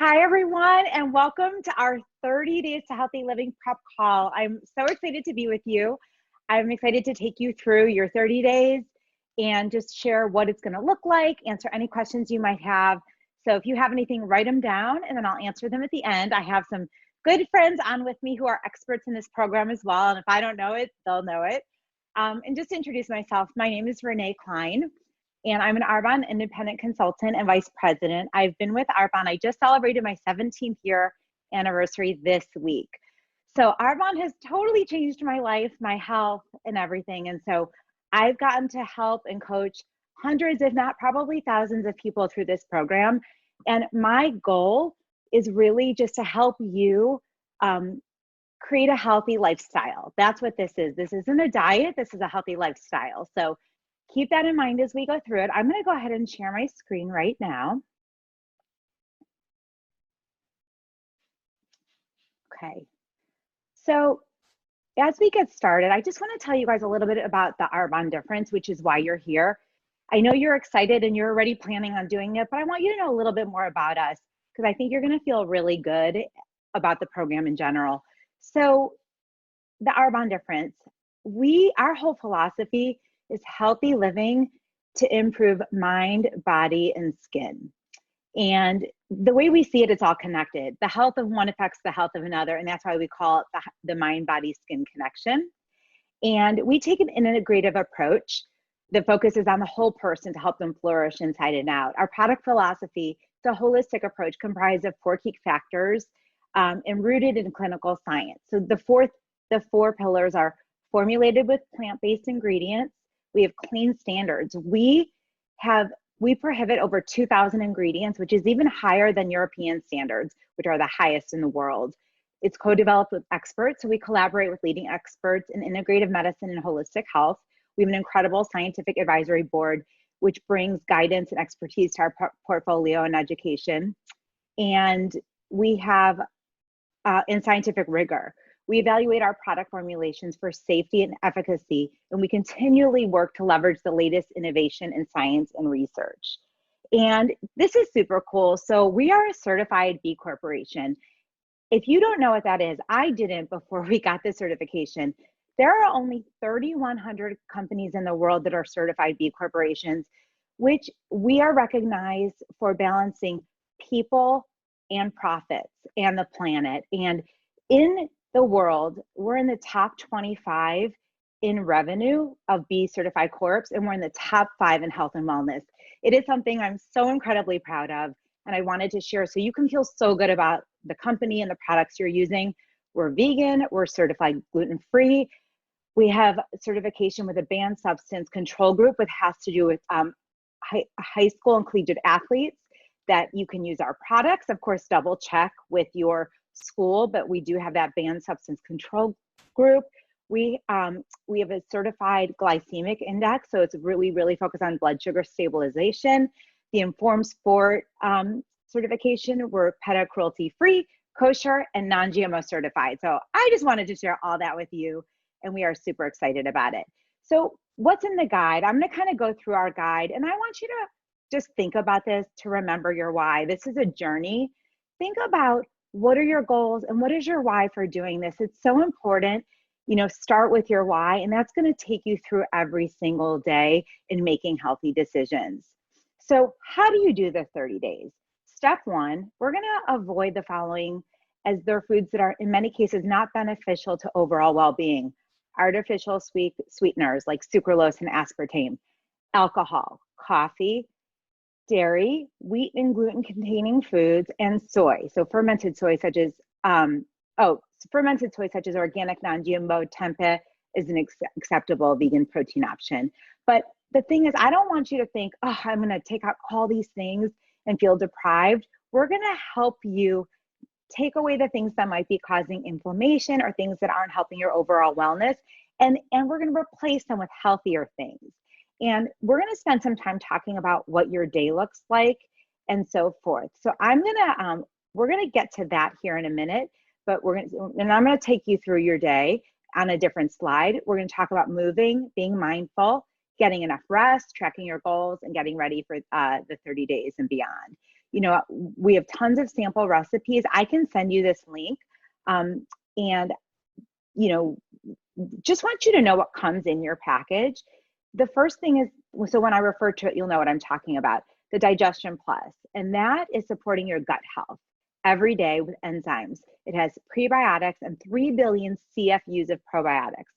Hi, everyone, and welcome to our 30 Days to Healthy Living prep call. I'm so excited to be with you. I'm excited to take you through your 30 days and just share what it's going to look like, answer any questions you might have. So if you have anything, write them down, and then I'll answer them at the end. I have some good friends on with me who are experts in this program as well, and if I don't know it, they'll know it. And just to introduce myself, my name is Renee Klein, and I'm an Arbonne independent consultant and vice president. I've been with Arbonne. I just celebrated my 17th year anniversary this week. So Arbonne has totally changed my life, my health, and everything. And so I've gotten to help and coach hundreds, if not probably thousands of people through this program. And my goal is really just to help you create a healthy lifestyle. That's what this is. This isn't a diet. This is a healthy lifestyle. So keep that in mind as we go through it. I'm going to go ahead and share my screen right now. Okay. So as we get started, I just want to tell you guys a little bit about the Arbonne difference, which is why you're here. I know you're excited and you're already planning on doing it, but I want you to know a little bit more about us because I think you're going to feel really good about the program in general. So the Arbonne difference, our whole philosophy is healthy living to improve mind, body, and skin. And the way we see it, it's all connected. The health of one affects the health of another, and that's why we call it the mind, body, skin connection. And we take an integrative approach that focuses on the whole person to help them flourish inside and out. Our product philosophy is a holistic approach comprised of 4 key factors and rooted in clinical science. So the four pillars are formulated with plant-based ingredients. We have clean standards. We prohibit over 2,000 ingredients, which is even higher than European standards, which are the highest in the world. It's co-developed with experts. So we collaborate with leading experts in integrative medicine and holistic health. We have an incredible scientific advisory board, which brings guidance and expertise to our portfolio and education. And we have in scientific rigor. We evaluate our product formulations for safety and efficacy, and we continually work to leverage the latest innovation in science and research. And this is super cool. So we are a certified B Corporation. If you don't know what that is, I didn't before we got this certification. There are only 3,100 companies in the world that are certified B Corporations, which we are recognized for balancing people and profits and the planet. And in the world, we're in the top 25 in revenue of B certified corps, and we're in the top 5 in health and wellness. It is something I'm so incredibly proud of, and I wanted to share so you can feel so good about the company and the products you're using. We're vegan, we're certified gluten-free. We have certification with a banned substance control group, which has to do with high school and collegiate athletes, that you can use our products. Of course, double check with your school, but we do have that banned substance control group. We have a certified glycemic index, so it's really focused on blood sugar stabilization. The Informed Sport certification, we're PETA cruelty free, kosher, and non-GMO certified. So I just wanted to share all that with you, and we are super excited about it. So what's in the guide? I'm going to kind of go through our guide, and I want you to just think about this to remember your why. This is a journey. Think about what are your goals and what is your why for doing this. It's so important, start with your why, and that's going to take you through every single day in making healthy decisions. So how do you do the 30 days? Step 1, we're going to avoid the following, as they're foods that are in many cases not beneficial to overall well-being. Artificial sweeteners like sucralose and aspartame, alcohol, coffee, dairy, wheat and gluten containing foods, and soy. So fermented soy such as organic non-GMO tempeh is an acceptable vegan protein option. But the thing is, I don't want you to think, oh, I'm going to take out all these things and feel deprived. We're going to help you take away the things that might be causing inflammation or things that aren't helping your overall wellness. And we're going to replace them with healthier things. And we're going to spend some time talking about what your day looks like and so forth. So we're going to get to that here in a minute, but I'm going to take you through your day on a different slide. We're going to talk about moving, being mindful, getting enough rest, tracking your goals, and getting ready for the 30 days and beyond. You know, we have tons of sample recipes. I can send you this link. And, you know, just want you to know what comes in your package. The first thing is, so when I refer to it, you'll know what I'm talking about, the Digestion Plus, and that is supporting your gut health every day with enzymes. It has prebiotics and 3 billion CFUs of probiotics.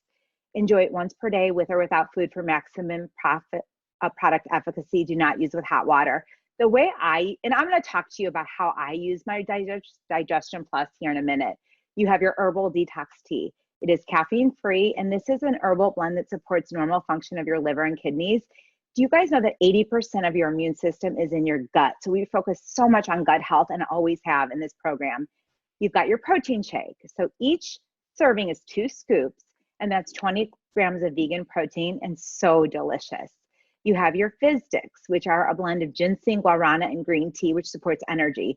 Enjoy it once per day with or without food for maximum product efficacy. Do not use with hot water. The way and I'm going to talk to you about how I use my Digestion Plus here in a minute. You have your herbal detox tea. It is caffeine free, and this is an herbal blend that supports normal function of your liver and kidneys. Do you guys know that 80% of your immune system is in your gut? So we focus so much on gut health and always have in this program. You've got your protein shake. So each serving is 2 scoops, and that's 20 grams of vegan protein and so delicious. You have your fizz sticks, which are a blend of ginseng, guarana, and green tea, which supports energy.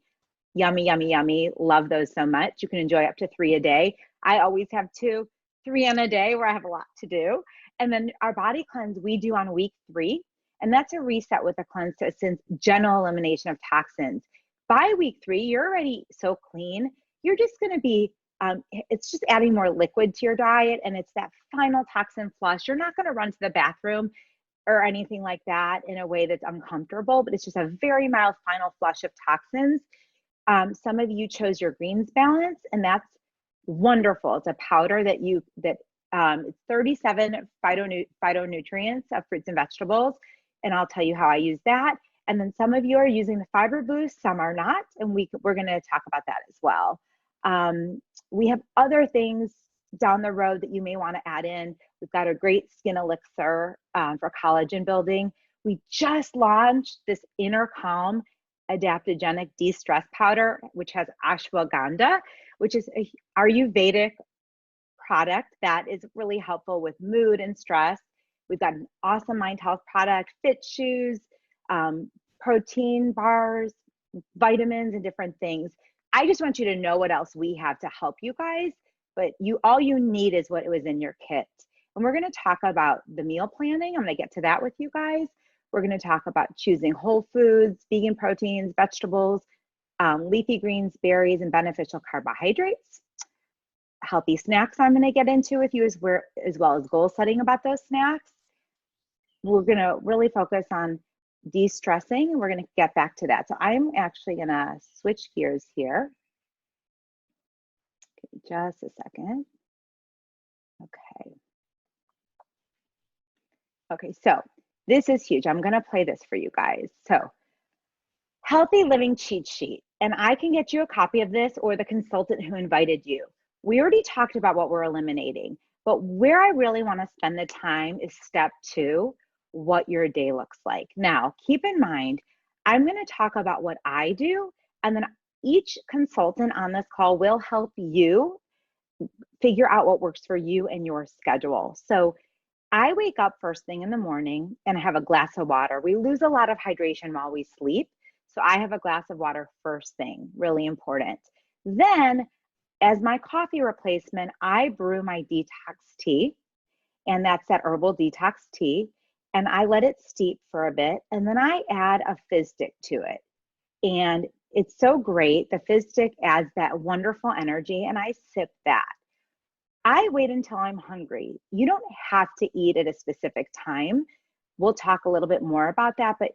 Yummy, yummy, yummy. Love those so much. You can enjoy up to 3 a day. I always have 2, 3 on a day where I have a lot to do. And then our body cleanse we do on week 3. And that's a reset with a cleanse to general elimination of toxins. By week 3, you're already so clean. You're just going to be, it's just adding more liquid to your diet. And it's that final toxin flush. You're not going to run to the bathroom or anything like that in a way that's uncomfortable, but it's just a very mild final flush of toxins. Some of you chose your greens balance, and that's wonderful. It's a powder that it's 37 phytonutrients of fruits and vegetables, and I'll tell you how I use that. And then some of you are using the Fiber Boost, some are not, and we're going to talk about that as well. We have other things down the road that you may want to add in. We've got a great skin elixir for collagen building. We just launched this Inner Calm adaptogenic de-stress powder, which has ashwagandha, which is a Ayurvedic product that is really helpful with mood and stress. We've got an awesome mind health product, fit shoes, protein bars, vitamins, and different things. I just want you to know what else we have to help you guys, but all you need is what was in your kit. And we're going to talk about the meal planning. I'm going to get to that with you guys. We're going to talk about choosing whole foods, vegan proteins, vegetables, leafy greens, berries, and beneficial carbohydrates. Healthy snacks I'm going to get into with you as well as goal setting about those snacks. We're going to really focus on de-stressing. We're going to get back to that. So I'm actually going to switch gears here. Okay, just a second. Okay, so this is huge. I'm going to play this for you guys. So, healthy living cheat sheet. And I can get you a copy of this or the consultant who invited you. We already talked about what we're eliminating, but where I really want to spend the time is step 2, what your day looks like. Now, keep in mind, I'm going to talk about what I do, and then each consultant on this call will help you figure out what works for you and your schedule. So I wake up first thing in the morning and I have a glass of water. We lose a lot of hydration while we sleep. So I have a glass of water first thing, really important. Then as my coffee replacement, I brew my detox tea, and that's that herbal detox tea. And I let it steep for a bit, and then I add a fizz stick to it. And it's so great. The fizz stick adds that wonderful energy, and I sip that. I wait until I'm hungry. You don't have to eat at a specific time. We'll talk a little bit more about that, but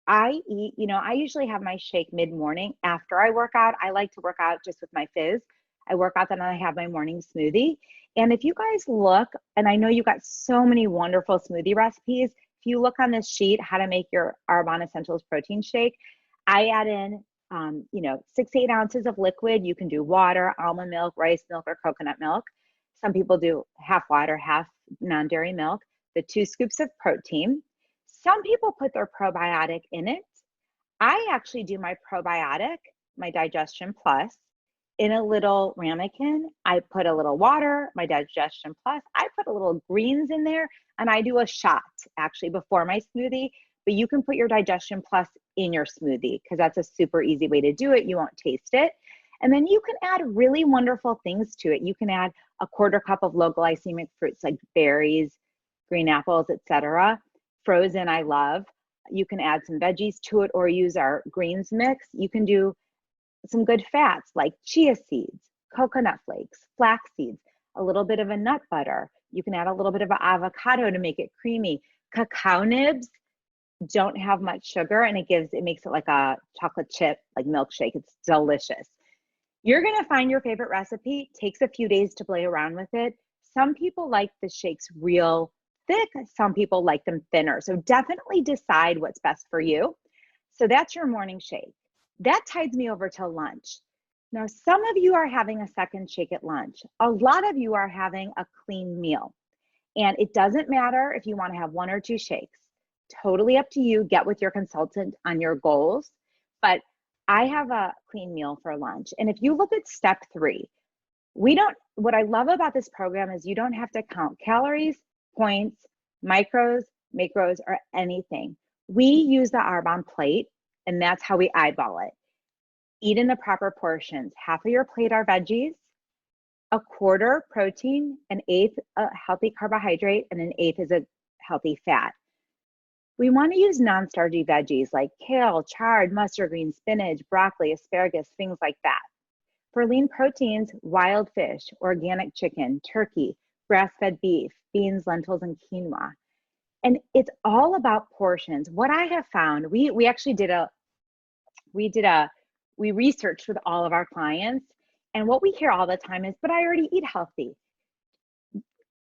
I eat, I usually have my shake mid-morning after I work out. I like to work out just with my fizz. I work out, then I have my morning smoothie. And if you guys look, and I know you got so many wonderful smoothie recipes, if you look on this sheet, how to make your Arbonne Essentials protein shake, I add in 6 to 8 ounces of liquid. You can do water, almond milk, rice milk, or coconut milk. Some people do half water, half non-dairy milk, the 2 scoops of protein. Some people put their probiotic in it. I actually do my probiotic, my Digestion Plus, in a little ramekin. I put a little water, my Digestion Plus. I put a little greens in there, and I do a shot actually before my smoothie. But you can put your Digestion Plus in your smoothie because that's a super easy way to do it. You won't taste it. And then you can add really wonderful things to it. You can add a 1/4 cup of low glycemic fruits like berries, green apples, etc. Frozen, I love. You can add some veggies to it or use our greens mix. You can do some good fats like chia seeds, coconut flakes, flax seeds, a little bit of a nut butter. You can add a little bit of avocado to make it creamy. Cacao nibs don't have much sugar, and it makes it like a chocolate chip, like milkshake. It's delicious. You're gonna find your favorite recipe. Takes a few days to play around with it. Some people like the shakes real thick, some people like them thinner. So definitely decide what's best for you. So that's your morning shake. That tides me over to lunch. Now, some of you are having a second shake at lunch. A lot of you are having a clean meal. And it doesn't matter if you want to have one or two shakes. Totally up to you. Get with your consultant on your goals. But I have a clean meal for lunch. And if you look at step 3, what I love about this program is you don't have to count calories, points, micros, macros, or anything. We use the Arbonne plate, and that's how we eyeball it. Eat in the proper portions. Half of your plate are veggies, a quarter protein, an eighth a healthy carbohydrate, and an eighth is a healthy fat. We want to use non-starchy veggies like kale, chard, mustard green, spinach, broccoli, asparagus, things like that. For lean proteins, wild fish, organic chicken, turkey, grass-fed beef, beans, lentils, and quinoa. And it's all about portions. What I have found, we researched with all of our clients, and what we hear all the time is, but I already eat healthy.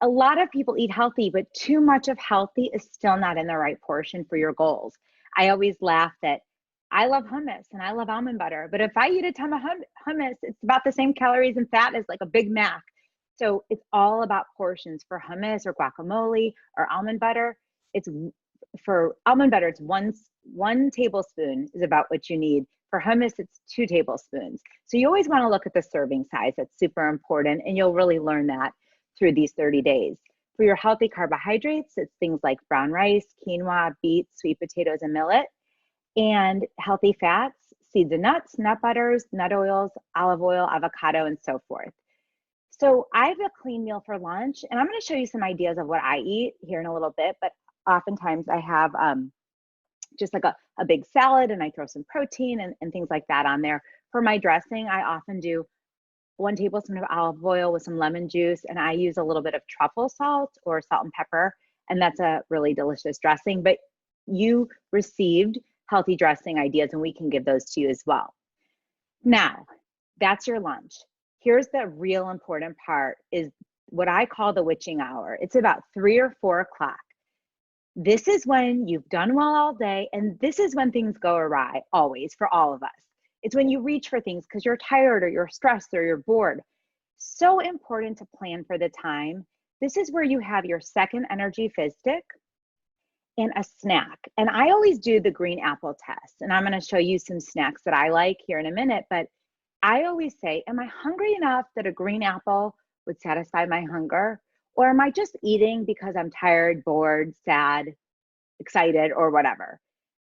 A lot of people eat healthy, but too much of healthy is still not in the right portion for your goals. I always laugh that I love hummus and I love almond butter, but if I eat a ton of hummus, it's about the same calories and fat as like a Big Mac. So it's all about portions. For hummus or guacamole or almond butter, for almond butter, it's one tablespoon is about what you need. For hummus, it's 2 tablespoons. So you always want to look at the serving size. That's super important, and you'll really learn that through these 30 days. For your healthy carbohydrates, it's things like brown rice, quinoa, beets, sweet potatoes, and millet. And healthy fats, seeds and nuts, nut butters, nut oils, olive oil, avocado, and so forth. So I have a clean meal for lunch, and I'm going to show you some ideas of what I eat here in a little bit, but oftentimes I have just like a big salad, and I throw some protein and things like that on there. For my dressing, I often do 1 tablespoon of olive oil with some lemon juice, and I use a little bit of truffle salt or salt and pepper, and that's a really delicious dressing. But you received healthy dressing ideas, and we can give those to you as well. Now, that's your lunch. Here's the real important part, is what I call the witching hour. It's about 3 or 4 o'clock. This is when you've done well all day, and this is when things go awry, always, for all of us. It's when you reach for things because you're tired or you're stressed or you're bored. So important to plan for the time. This is where you have your second energy fizz stick and a snack. And I always do the green apple test. And I'm going to show you some snacks that I like here in a minute. But I always say, am I hungry enough that a green apple would satisfy my hunger? Or am I just eating because I'm tired, bored, sad, excited, or whatever?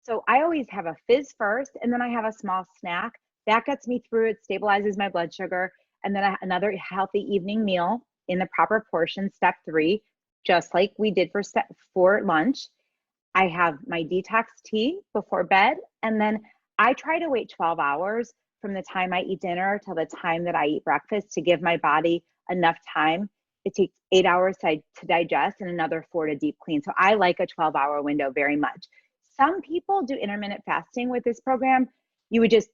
So I always have a fizz first, and then I have a small snack. That gets me through, it stabilizes my blood sugar, and then another healthy evening meal in the proper portion, step 3, just like we did for lunch. I have my detox tea before bed, and then I try to wait 12 hours from the time I eat dinner till the time that I eat breakfast to give my body enough time. It takes 8 hours to digest and another 4 to deep clean. So I like a 12-hour window very much. Some people do intermittent fasting with this program. You would just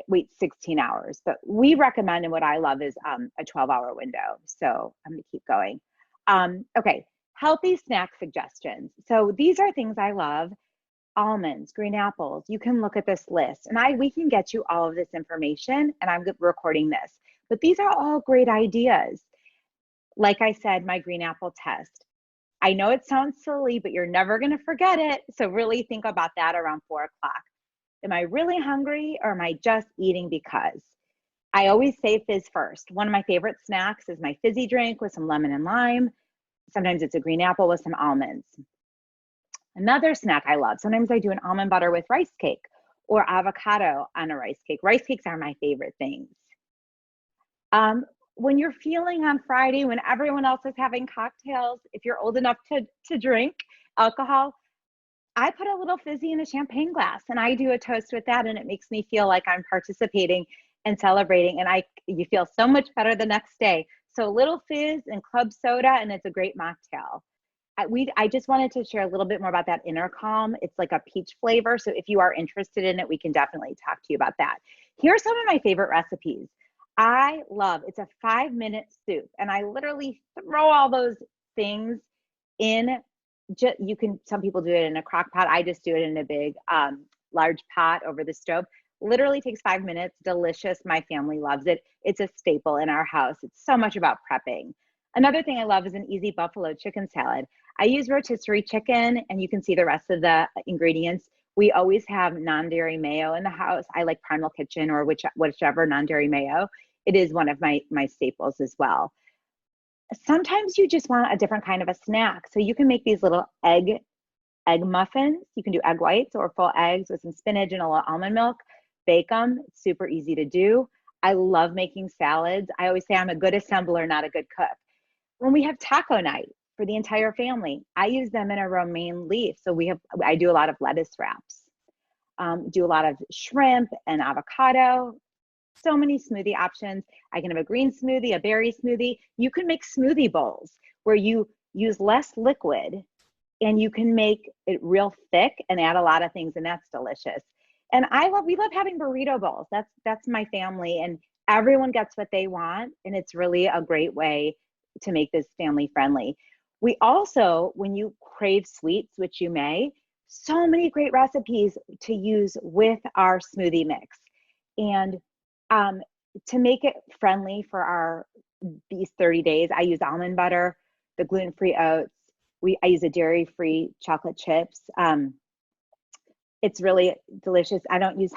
wait 16 hours, but we recommend, and what I love is a 12-hour window. So I'm gonna keep going. Okay, healthy snack suggestions. So these are things I love. Almonds, green apples. You can look at this list, and we can get you all of this information, and I'm recording this. But these are all great ideas. Like I said, my green apple test. I know it sounds silly, but you're never going to forget it. So really think about that around 4 o'clock. Am I really hungry, or am I just eating because? I always say fizz first. One of my favorite snacks is my fizzy drink with some lemon and lime. Sometimes it's a green apple with some almonds. Another snack I love, sometimes I do an almond butter with rice cake or avocado on a rice cake. Rice cakes are my favorite things. When you're feeling on Friday, when everyone else is having cocktails, if you're old enough to drink alcohol, I put a little fizzy in a champagne glass and I do a toast with that, and it makes me feel like I'm participating and celebrating, and you feel so much better the next day. So a little fizz and club soda, and it's a great mocktail. I just wanted to share a little bit more about that inner calm. It's like a peach flavor. So if you are interested in it, we can definitely talk to you about that. Here's some of my favorite recipes. It's a 5-minute soup, and I literally throw all those things in. Some people do it in a crock pot. I just do it in a big, large pot over the stove. Literally takes 5 minutes. Delicious. My family loves it. It's a staple in our house. It's so much about prepping. Another thing I love is an easy buffalo chicken salad. I use rotisserie chicken, and you can see the rest of the ingredients. We always have non-dairy mayo in the house. I like Primal Kitchen or whichever non-dairy mayo. It is one of my staples as well. Sometimes you just want a different kind of a snack. So you can make these little egg muffins. You can do egg whites or full eggs with some spinach and a little almond milk. Bake them. It's super easy to do. I love making salads. I always say I'm a good assembler, not a good cook. When we have taco night for the entire family, I use them in a romaine leaf. So I do a lot of lettuce wraps, do a lot of shrimp and avocado. So many smoothie options. I can have a green smoothie, a berry smoothie. You can make smoothie bowls where you use less liquid and you can make it real thick and add a lot of things, and that's delicious. And we love having burrito bowls. That's my family, and everyone gets what they want, and it's really a great way to make this family friendly. We also, when you crave sweets, which you may, so many great recipes to use with our smoothie mix. And to make it friendly for these 30 days, I use almond butter, the gluten-free oats. I use a dairy-free chocolate chips. It's really delicious. I don't use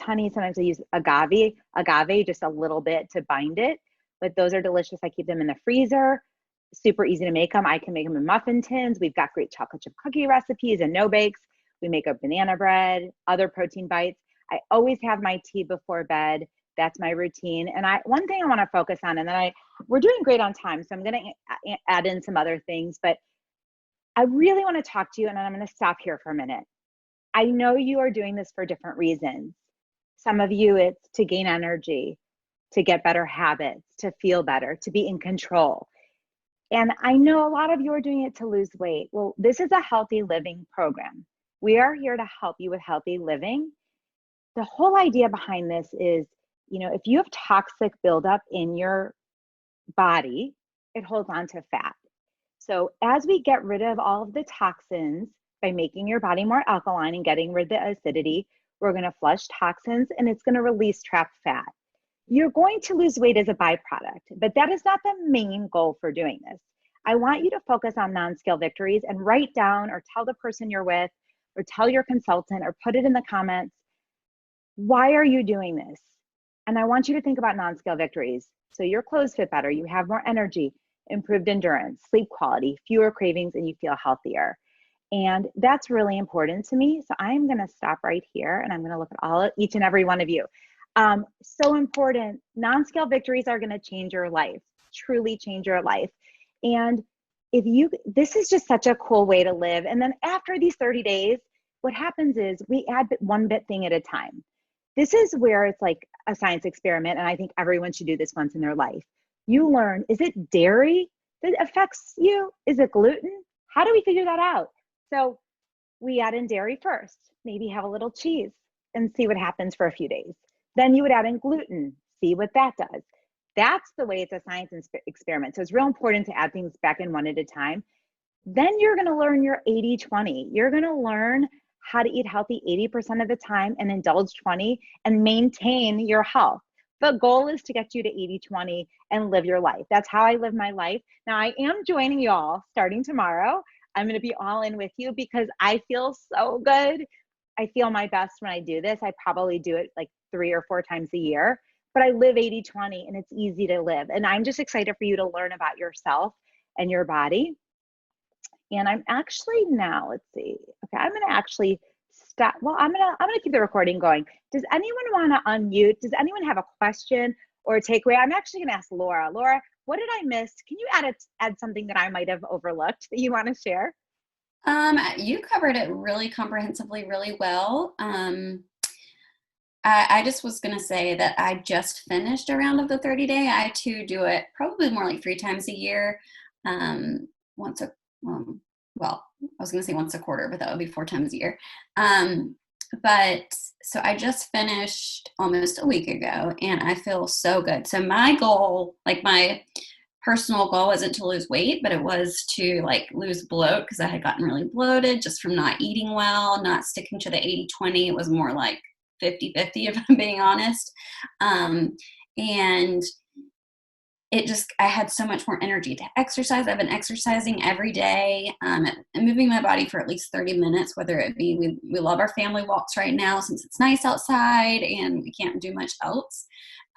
honey. Sometimes I use agave, just a little bit to bind it. But those are delicious. I keep them in the freezer. Super easy to make them. I can make them in muffin tins. We've got great chocolate chip cookie recipes and no bakes. We make a banana bread, other protein bites. I always have my tea before bed. That's my routine. And one thing I want to focus on, and then we're doing great on time, so I'm going to add in some other things, but I really want to talk to you, and then I'm going to stop here for a minute. I know you are doing this for different reasons. Some of you, it's to gain energy, to get better habits, to feel better, to be in control. And I know a lot of you are doing it to lose weight. Well, this is a healthy living program. We are here to help you with healthy living. The whole idea behind this is, if you have toxic buildup in your body, it holds on to fat. So as we get rid of all of the toxins by making your body more alkaline and getting rid of the acidity, we're going to flush toxins, and it's going to release trapped fat. You're going to lose weight as a byproduct, but that is not the main goal for doing this. I want you to focus on non-scale victories and write down or tell the person you're with or tell your consultant or put it in the comments. Why are you doing this? And I want you to think about non-scale victories. So your clothes fit better, you have more energy, improved endurance, sleep quality, fewer cravings, and you feel healthier. And that's really important to me. So I'm going to stop right here, and I'm going to look at each and every one of you. So important. Non-scale victories are going to change your life, truly change your life. And this is just such a cool way to live. And then after these 30 days, what happens is we add one bit thing at a time. This is where it's like a science experiment, and I think everyone should do this once in their life. You learn, is it dairy that affects you? Is it gluten? How do we figure that out? So we add in dairy first, maybe have a little cheese and see what happens for a few days. Then you would add in gluten, see what that does. That's the way it's a science experiment. So it's real important to add things back in one at a time. Then you're going to learn your 80-20. You're going to learn how to eat healthy 80% of the time and indulge 20 and maintain your health. The goal is to get you to 80-20 and live your life. That's how I live my life. Now I am joining y'all starting tomorrow. I'm going to be all in with you because I feel so good. I feel my best when I do this. I probably do it like 3 or 4 times a year, but I live 80-20 and it's easy to live. And I'm just excited for you to learn about yourself and your body. And I'm actually now, let's see. Okay, I'm going to actually stop. Well, I'm going to keep the recording going. Does anyone want to unmute? Does anyone have a question or a takeaway? I'm actually going to ask Laura. Laura, what did I miss? Can you add something that I might have overlooked that you want to share? You covered it really comprehensively, really well. I just was going to say that I just finished a round of the 30-day. I too do it probably more like 3 times a year. Once a, well, I was going to say once a quarter, but that would be 4 times a year. But so I just finished almost a week ago and I feel so good. So my goal, like my personal goal wasn't to lose weight, but it was to like lose bloat because I had gotten really bloated just from not eating well, not sticking to the 80-20. It was more like 50-50 if I'm being honest. And it just, I had so much more energy to exercise. I've been exercising every day and moving my body for at least 30 minutes, whether it be, we love our family walks right now since it's nice outside and we can't do much else.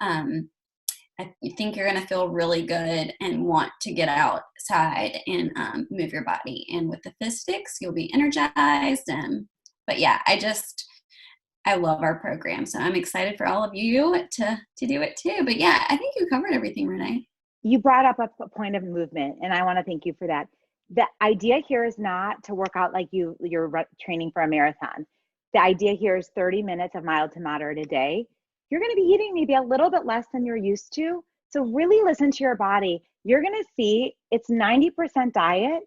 I think you're going to feel really good and want to get outside and move your body. And with the fizz sticks, you'll be energized. But yeah, I love our program. So I'm excited for all of you to do it too. But yeah, I think you covered everything, Renee. You brought up a point of movement, and I want to thank you for that. The idea here is not to work out like you're training for a marathon. The idea here is 30 minutes of mild to moderate a day. You're going to be eating maybe a little bit less than you're used to. So really listen to your body. You're going to see it's 90% diet,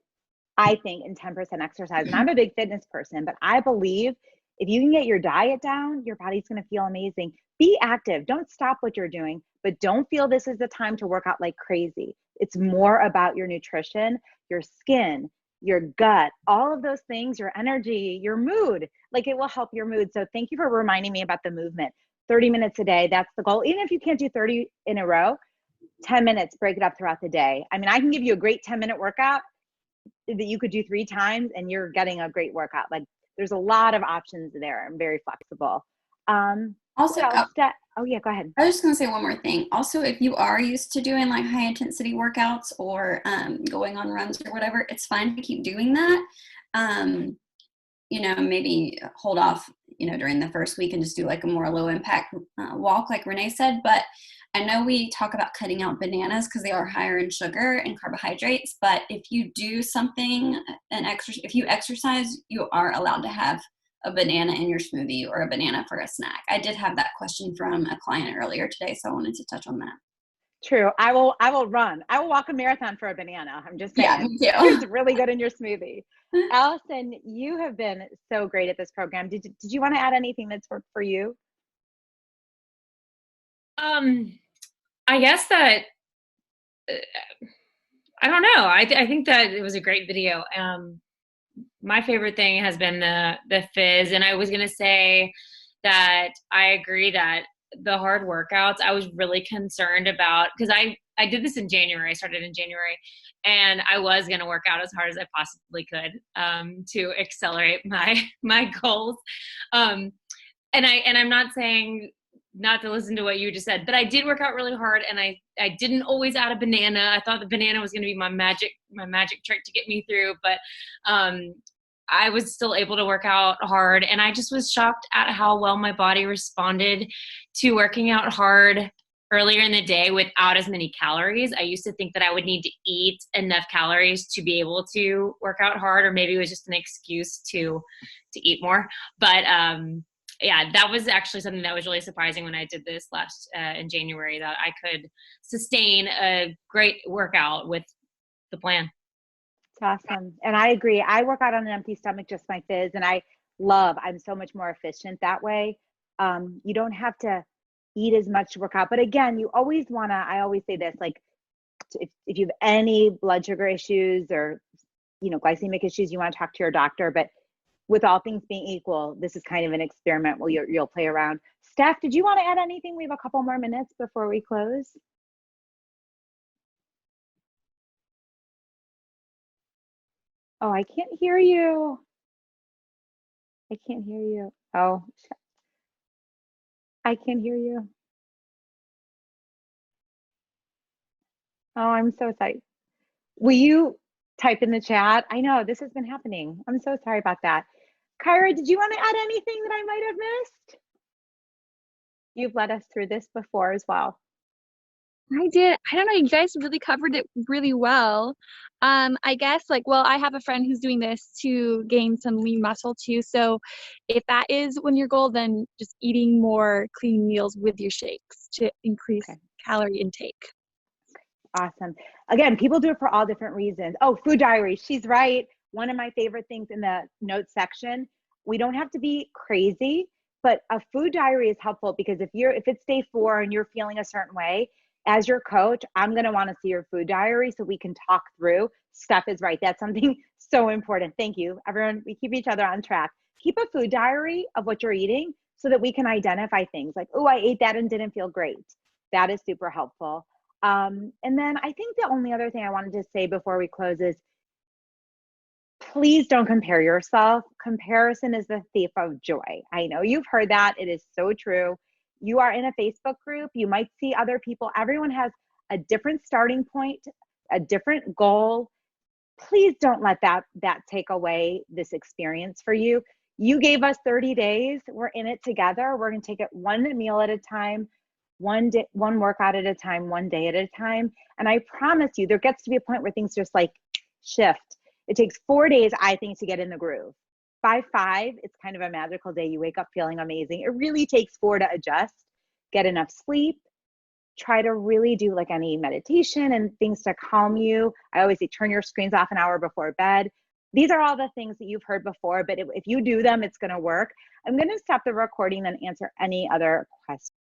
I think, and 10% exercise. And I'm a big fitness person, but I believe if you can get your diet down, your body's going to feel amazing. Be active. Don't stop what you're doing, but don't feel this is the time to work out like crazy. It's more about your nutrition, your skin, your gut, all of those things, your energy, your mood. Like it will help your mood. So thank you for reminding me about the movement. 30 minutes a day, that's the goal. Even if you can't do 30 in a row, 10 minutes, break it up throughout the day. I mean, I can give you a great 10-minute workout that you could do 3 times and you're getting a great workout. Like there's a lot of options there. I'm very flexible. Also, What else? Oh yeah, go ahead. I was just going to say one more thing. Also, if you are used to doing like high intensity workouts or going on runs or whatever, it's fine to keep doing that. Maybe hold off, during the first week and just do like a more low impact walk, like Renee said. But I know we talk about cutting out bananas because they are higher in sugar and carbohydrates. But if you do something, if you exercise, you are allowed to have a banana in your smoothie or a banana for a snack. I did have that question from a client earlier today, so I wanted to touch on that. True. I will run. I will walk a marathon for a banana. I'm just Yeah, saying. me too. It's really good in your smoothie. Allison, you have been so great at this program. Did you want to add anything that's worked for you? I guess that I don't know. I think that it was a great video. My favorite thing has been the fizz, and I was gonna say that I agree that the hard workouts, I was really concerned about because I did this in January. I started in January, and I was gonna work out as hard as I possibly could to accelerate my goals. And I'm not saying not to listen to what you just said, but I did work out really hard, and I didn't always add a banana. I thought the banana was going to be my magic trick to get me through, but I was still able to work out hard, and I just was shocked at how well my body responded to working out hard earlier in the day without as many calories. I used to think that I would need to eat enough calories to be able to work out hard, or maybe it was just an excuse to eat more. But yeah, that was actually something that was really surprising when I did this last in January, that I could sustain a great workout with the plan. It's awesome. And I agree. I work out on an empty stomach, just my fizz, and I'm so much more efficient that way. You don't have to eat as much to work out. But again, you always want to, I always say this, like if you have any blood sugar issues or, glycemic issues, you want to talk to your doctor. But with all things being equal, this is kind of an experiment where you'll play around. Steph, did you want to add anything? We have a couple more minutes before we close. Oh, I can't hear you. I can't hear you. Oh, I can't hear you. Oh, I'm so sorry. Will you type in the chat? I know this has been happening. I'm so sorry about that. Kyra, did you want to add anything that I might have missed? You've led us through this before as well. I did. I don't know. You guys really covered it really well. I guess well, I have a friend who's doing this to gain some lean muscle too. So if that is one your goal, then just eating more clean meals with your shakes to increase Okay. calorie intake. Awesome. Again, people do it for all different reasons. Oh, food diary. She's right. One of my favorite things in the notes section, we don't have to be crazy, but a food diary is helpful because if it's day 4 and you're feeling a certain way, as your coach, I'm going to want to see your food diary so we can talk through. Steph is right. That's something so important. Thank you. Everyone, we keep each other on track. Keep a food diary of what you're eating so that we can identify things like, oh, I ate that and didn't feel great. That is super helpful. And then I think the only other thing I wanted to say before we close is please don't compare yourself. Comparison is the thief of joy. I know you've heard that. It is so true. You are in a Facebook group. You might see other people. Everyone has a different starting point, a different goal. Please don't let that take away this experience for you. You gave us 30 days. We're in it together. We're going to take it one meal at a time, one day, one workout at a time, one day at a time. And I promise you, there gets to be a point where things just like shift. It takes 4 days, I think, to get in the groove. By 5, it's kind of a magical day. You wake up feeling amazing. It really takes 4 to adjust, get enough sleep, try to really do like any meditation and things to calm you. I always say turn your screens off an hour before bed. These are all the things that you've heard before, but if you do them, it's going to work. I'm going to stop the recording and answer any other questions.